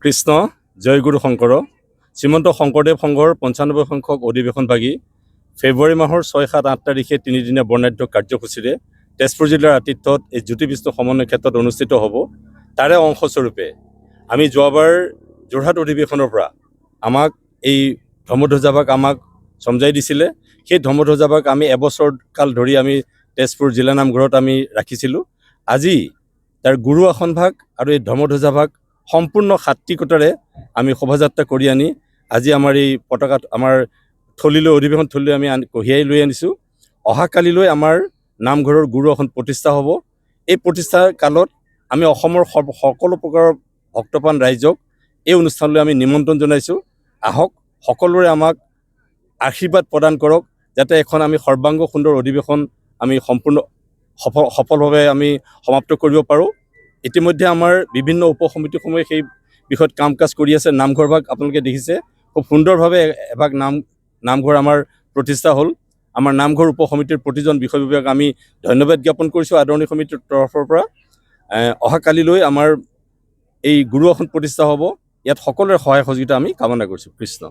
কৃষ্ণ জয় গুৰু শংকৰ শ্ৰীমন্ত শংকৰদেৱ সংঘৰ ৯৫ সংখ্যক অধিৱেশন ভাগি ফেব্ৰুৱাৰী মাহৰ ৬, ৭, ৮ তাৰিখে তিনিদিনীয়া বৰ্ণাঢ্য কাৰ্যসূচীৰে তেজপুৰ জিলাৰ আতিথ্যত এই জ্যোতি বিষ্ণু সমন্বয় ক্ষেত্ৰত অনুষ্ঠিত হ'ব। তাৰে অংশস্বৰূপে আমি যোৱাবাৰ যোৰহাট অধিৱেশনৰ পৰা আমাক এই ধৰ্মধ্বজাভাগ আমাক চমজাই দিছিলে। সেই ধৰ্মধ্বজাভাগ আমি এবছৰ কাল ধৰি আমি তেজপুৰ জিলা নামঘৰত আমি ৰাখিছিলোঁ। আজি তাৰ গুৰু আসনভাগ আৰু এই ধৰ্মধ্বজাভাগ সম্পূৰ্ণ সাত্বিকতাৰে আমি শোভাযাত্ৰা কৰি আনি আজি আমাৰ এই পতাকা আমাৰ থলীলৈ অধিৱেশন থলীলৈ আমি কঢ়িয়াই লৈ আনিছোঁ। অহাকালিলৈ আমাৰ নামঘৰৰ গুৰু আসন প্ৰতিষ্ঠা হ'ব। এই প্ৰতিষ্ঠাৰ কালত আমি অসমৰ সকলো প্ৰকাৰৰ ভক্তপ্ৰাণ ৰাইজক এই অনুষ্ঠানলৈ আমি নিমন্ত্ৰণ জনাইছোঁ। আহক, সকলোৰে আমাক আশীৰ্বাদ প্ৰদান কৰক, যাতে এখন আমি সৰ্বাংগ সুন্দৰ অধিৱেশন আমি সম্পূৰ্ণ সফলভাৱে আমি সমাপ্ত কৰিব পাৰোঁ। ইতিমধ্যে আমাৰ বিভিন্ন উপসমিতিসমূহে সেই বিষয়ত কাম কাজ কৰি আছে। নামঘৰভাগ আপোনালোকে দেখিছে খুব সুন্দৰভাৱে এভাগ নামঘৰ আমাৰ প্ৰতিষ্ঠা হ'ল। আমাৰ নামঘৰ উপসমিতিৰ প্ৰতিজন বিষয় বিভাগ আমি ধন্যবাদ জ্ঞাপন কৰিছোঁ আদৰণি সমিতিৰ তৰফৰ পৰা। অহাকালিলৈ আমাৰ এই গুৰু আসন প্ৰতিষ্ঠা হ'ব। ইয়াত সকলোৰে সহায় সহযোগিতা আমি কামনা কৰিছোঁ। কৃষ্ণ।